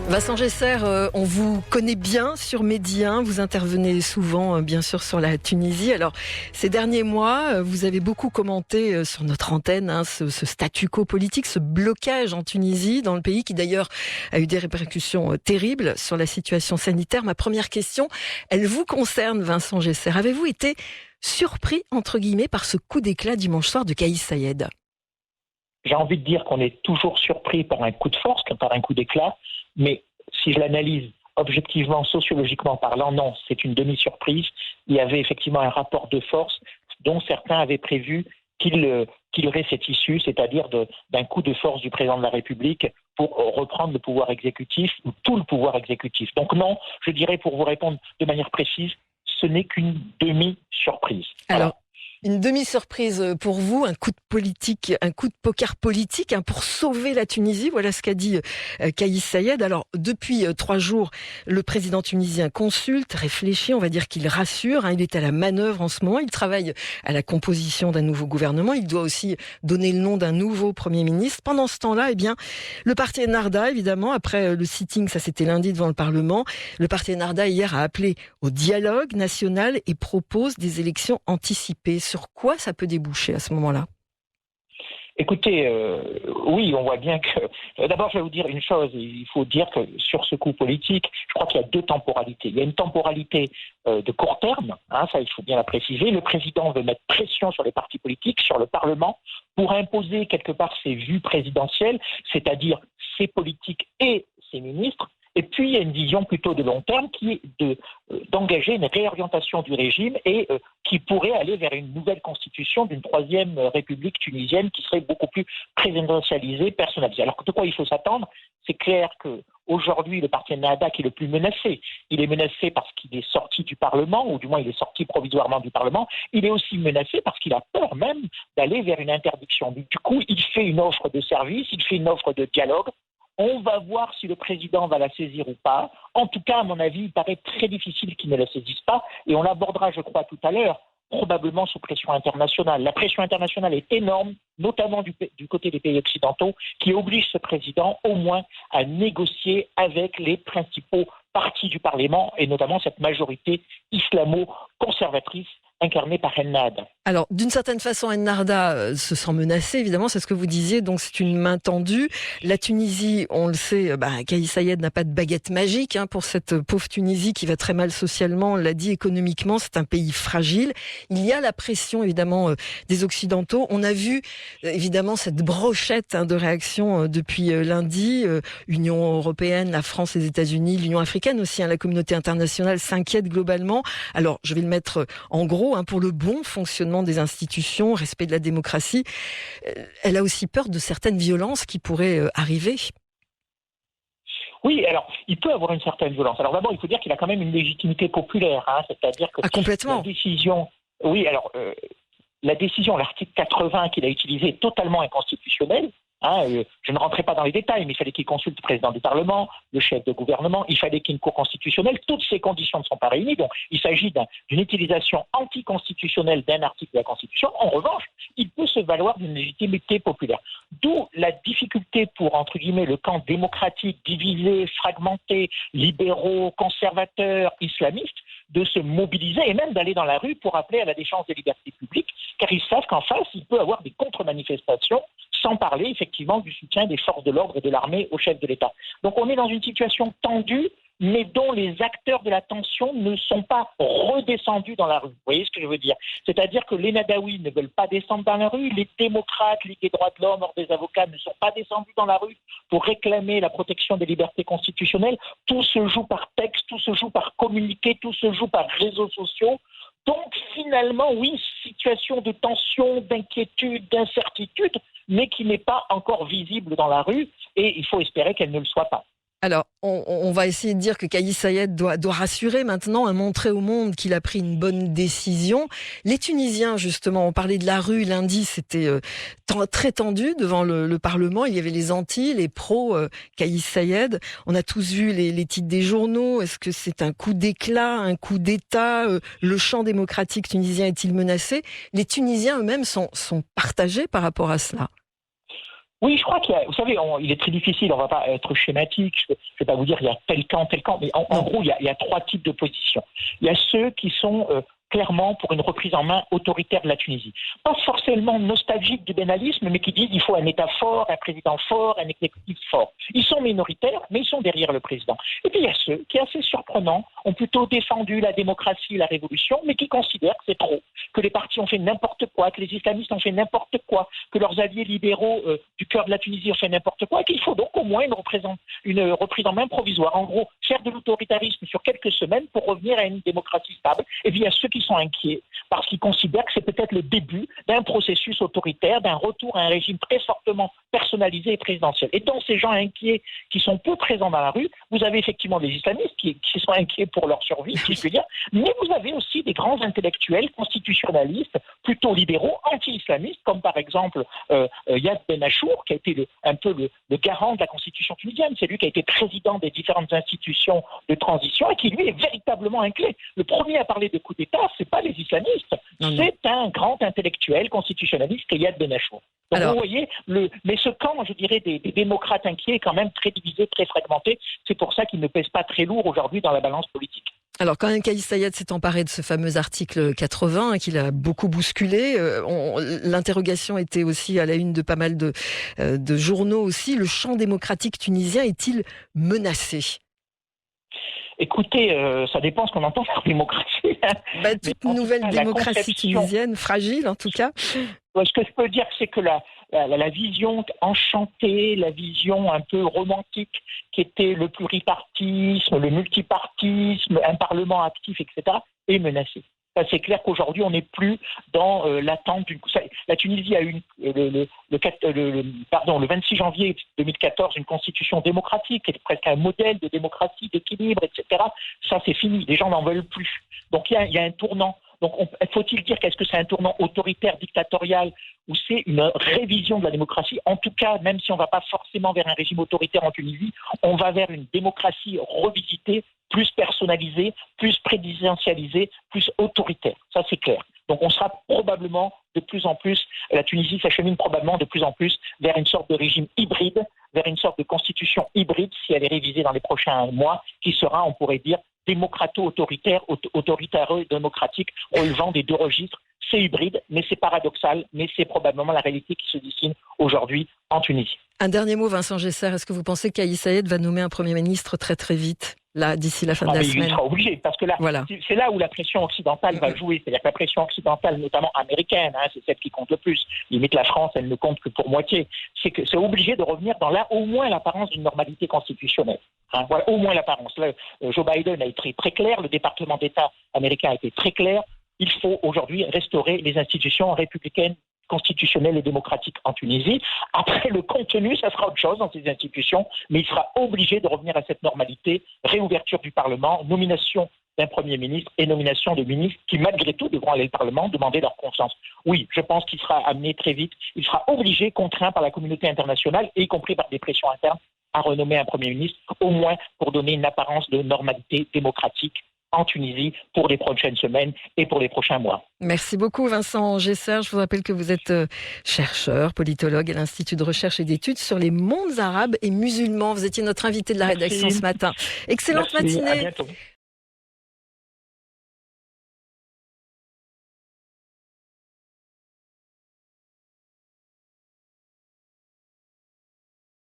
Vincent Gesser, on vous connaît bien sur Média 1, vous intervenez souvent bien sûr sur la Tunisie. Alors ces derniers mois, vous avez beaucoup commenté sur notre antenne ce statu quo politique, ce blocage en Tunisie, dans le pays qui d'ailleurs a eu des répercussions terribles sur la situation sanitaire. Ma première question, elle vous concerne Vincent Gesser. Avez-vous été surpris entre guillemets par ce coup d'éclat dimanche soir de Kais Saied ? J'ai envie de dire qu'on est toujours surpris par un coup de force que par un coup d'éclat, mais si je l'analyse objectivement, sociologiquement parlant, non, c'est une demi-surprise. Il y avait effectivement un rapport de force dont certains avaient prévu qu'il y aurait cette issue, c'est-à-dire d'un coup de force du président de la République pour reprendre le pouvoir exécutif ou tout le pouvoir exécutif. Donc non, je dirais pour vous répondre de manière précise, ce n'est qu'une demi-surprise. Alors, une demi-surprise pour vous, un coup de politique, un coup de poker politique pour sauver la Tunisie. Voilà ce qu'a dit Kais Saied. Alors, depuis 3 jours, le président tunisien consulte, réfléchit, on va dire qu'il rassure. Il est à la manœuvre en ce moment. Il travaille à la composition d'un nouveau gouvernement. Il doit aussi donner le nom d'un nouveau Premier ministre. Pendant ce temps-là, le parti Ennahda, évidemment, après le sitting, ça c'était lundi devant le Parlement, le parti Ennahda hier a appelé au dialogue national et propose des élections anticipées. Sur quoi ça peut déboucher à ce moment-là ? Écoutez, oui, on voit bien que... D'abord, je vais vous dire une chose. Il faut dire que sur ce coup politique, je crois qu'il y a 2 temporalités. Il y a une temporalité de court terme, ça il faut bien la préciser. Le président veut mettre pression sur les partis politiques, sur le Parlement, pour imposer quelque part ses vues présidentielles, c'est-à-dire ses politiques et ses ministres. Et puis, il y a une vision plutôt de long terme qui est d'engager une réorientation du régime et qui pourrait aller vers une nouvelle constitution d'une 3e République tunisienne qui serait beaucoup plus présidentialisée, personnalisée. Alors, de quoi il faut s'attendre ? C'est clair qu'aujourd'hui, le parti Ennahda qui est le plus menacé, il est menacé parce qu'il est sorti du Parlement, ou du moins il est sorti provisoirement du Parlement. Il est aussi menacé parce qu'il a peur même d'aller vers une interdiction. Du coup, il fait une offre de service, il fait une offre de dialogue. On va voir si le président va la saisir ou pas. En tout cas, à mon avis, il paraît très difficile qu'il ne la saisisse pas. Et on l'abordera, je crois, tout à l'heure, probablement sous pression internationale. La pression internationale est énorme, notamment du côté des pays occidentaux, qui oblige ce président au moins à négocier avec les principaux partis du Parlement, et notamment cette majorité islamo-conservatrice incarné par Ennahda. Alors, d'une certaine façon, Ennahda se sent menacé, évidemment, c'est ce que vous disiez, donc c'est une main tendue. La Tunisie, on le sait, Kais Saied n'a pas de baguette magique pour cette pauvre Tunisie qui va très mal socialement, on l'a dit, économiquement, c'est un pays fragile. Il y a la pression, évidemment, des Occidentaux. On a vu, évidemment, cette brochette de réactions depuis lundi. Union européenne, la France, les États-Unis, l'Union africaine aussi, la communauté internationale s'inquiète globalement. Alors, je vais le mettre en gros, pour le bon fonctionnement des institutions, respect de la démocratie. Elle a aussi peur de certaines violences qui pourraient arriver. Oui, alors, il peut avoir une certaine violence. Alors d'abord, il faut dire qu'il a quand même une légitimité populaire, c'est-à-dire que complètement. La décision... Oui, alors, la décision, l'article 80 qu'il a utilisé est totalement inconstitutionnel. Je ne rentrerai pas dans les détails, mais il fallait qu'il consulte le président du Parlement, le chef de gouvernement, il fallait qu'il y ait une cour constitutionnelle. Toutes ces conditions ne sont pas réunies, donc il s'agit d'une utilisation anticonstitutionnelle d'un article de la Constitution. En revanche, il peut se valoir d'une légitimité populaire. D'où la difficulté pour, entre guillemets, le camp démocratique divisé, fragmenté, libéraux, conservateurs, islamistes, de se mobiliser et même d'aller dans la rue pour appeler à la défense des libertés publiques, car ils savent qu'en face, il peut y avoir des contre-manifestations, sans parler effectivement du soutien des forces de l'ordre et de l'armée au chef de l'État. Donc on est dans une situation tendue, mais dont les acteurs de la tension ne sont pas redescendus dans la rue. Vous voyez ce que je veux dire ? C'est-à-dire que les Nahdaouis ne veulent pas descendre dans la rue, les démocrates, Ligue des droits de l'homme, Ordre des avocats ne sont pas descendus dans la rue pour réclamer la protection des libertés constitutionnelles. Tout se joue par texte, tout se joue par communiqué, tout se joue par réseaux sociaux. Donc finalement, oui, situation de tension, d'inquiétude, d'incertitude, mais qui n'est pas encore visible dans la rue, et il faut espérer qu'elle ne le soit pas. Alors, on va essayer de dire que Kais Saied doit rassurer maintenant, montrer au monde qu'il a pris une bonne décision. Les Tunisiens, justement, on parlait de la rue lundi, c'était très tendu devant le Parlement. Il y avait les anti, les pros Kais Saied. On a tous vu les titres des journaux. Est-ce que c'est un coup d'éclat, un coup d'État ? Le champ démocratique tunisien est-il menacé ? Les Tunisiens eux-mêmes sont partagés par rapport à cela. Oui, je crois qu'il y a, vous savez, il est très difficile, on ne va pas être schématique, je ne vais pas vous dire il y a tel camp, mais en gros, il y a trois types de positions. Il y a ceux qui sont clairement pour une reprise en main autoritaire de la Tunisie. Pas forcément nostalgique du bénalisme, mais qui disent qu'il faut un État fort, un président fort, un exécutif fort. Ils sont minoritaires, mais ils sont derrière le président. Et puis il y a ceux qui, assez surprenants, ont plutôt défendu la démocratie et la révolution, mais qui considèrent que c'est trop, que les partis ont fait n'importe quoi, que les islamistes ont fait n'importe quoi, que leurs alliés libéraux du cœur de la Tunisie ont fait n'importe quoi, et qu'il faut donc au moins une reprise en main provisoire. En gros, faire de l'autoritarisme sur quelques semaines pour revenir à une démocratie stable. Et puis il y a ceux qui sont inquiets parce qu'ils considèrent que c'est peut-être le début d'un processus autoritaire, d'un retour à un régime très fortement personnalisé et présidentiel. Et dans ces gens inquiets qui sont peu présents dans la rue, vous avez effectivement des islamistes qui sont inquiets pour leur survie, si je puis dire, mais vous avez aussi des grands intellectuels constitutionnalistes, plutôt libéraux, anti-islamistes, comme par exemple Yad Ben Achour, qui a été un peu le garant de la constitution tunisienne. C'est lui qui a été président des différentes institutions de transition et qui, lui, est véritablement inquiet. Le premier à parler de coup d'État, c'est pas les islamistes, c'est un grand intellectuel constitutionnaliste qui est Yad Ben Achour. Donc vous voyez, mais ce camp, je dirais, des démocrates inquiets est quand même très divisé, très fragmenté. C'est pour ça qu'il ne pèse pas très lourd aujourd'hui dans la balance politique. Alors, quand même, Kais Saied s'est emparé de ce fameux article 80, qu'il a beaucoup bousculé, l'interrogation était aussi à la une de pas mal de journaux aussi. Le champ démocratique tunisien est-il menacé ? Écoutez, ça dépend ce qu'on entend par démocratie. Toute nouvelle démocratie tunisienne, fragile en tout cas. Ce que je peux dire, c'est que la vision enchantée, la vision un peu romantique qui était le pluripartisme, le multipartisme, un parlement actif, etc., est menacée. C'est clair qu'aujourd'hui, on n'est plus dans l'attente d'une... La Tunisie a eu le 26 janvier 2014 une constitution démocratique, qui est presque un modèle de démocratie, d'équilibre, etc. Ça, c'est fini. Les gens n'en veulent plus. Donc, il y a un tournant. Donc, faut-il dire qu'est-ce que c'est un tournant autoritaire, dictatorial, ou c'est une révision de la démocratie ? En tout cas, même si on ne va pas forcément vers un régime autoritaire en Tunisie, on va vers une démocratie revisitée, plus personnalisée, plus présidentialisée, plus autoritaire. Ça, c'est clair. Donc, on sera probablement de plus en plus, la Tunisie s'achemine probablement de plus en plus vers une sorte de régime hybride, vers une sorte de constitution hybride, si elle est révisée dans les prochains mois, qui sera, on pourrait dire, démocrato-autoritaire, autoritaire-démocratique, relevant des deux registres. C'est hybride, mais c'est paradoxal, mais c'est probablement la réalité qui se dessine aujourd'hui en Tunisie. Un dernier mot, Vincent Gesser, est-ce que vous pensez qu'Kais Saied va nommer un Premier ministre très très vite, là, d'ici la fin de la semaine ? Il sera obligé, parce que là, c'est là où la pression occidentale va jouer. C'est-à-dire que la pression occidentale, notamment américaine, c'est celle qui compte le plus. Limite, la France, elle ne compte que pour moitié. C'est obligé de revenir dans au moins l'apparence d'une normalité constitutionnelle. Voilà, au moins l'apparence. Là, Joe Biden a été très clair, le département d'État américain a été très clair. Il faut aujourd'hui restaurer les institutions républicaines, constitutionnelles et démocratiques en Tunisie. Après, le contenu, ça sera autre chose dans ces institutions, mais il sera obligé de revenir à cette normalité, réouverture du Parlement, nomination d'un Premier ministre et nomination de ministres qui, malgré tout, devront aller au Parlement demander leur confiance. Oui, je pense qu'il sera amené très vite, il sera obligé, contraint par la communauté internationale, et y compris par des pressions internes, à renommer un Premier ministre, au moins pour donner une apparence de normalité démocratique en Tunisie pour les prochaines semaines et pour les prochains mois. Merci beaucoup Vincent Gesser. Je vous rappelle que vous êtes chercheur, politologue à l'Institut de recherche et d'études sur les mondes arabes et musulmans. Vous étiez notre invité de la rédaction ce matin. Excellente matinée. À bientôt.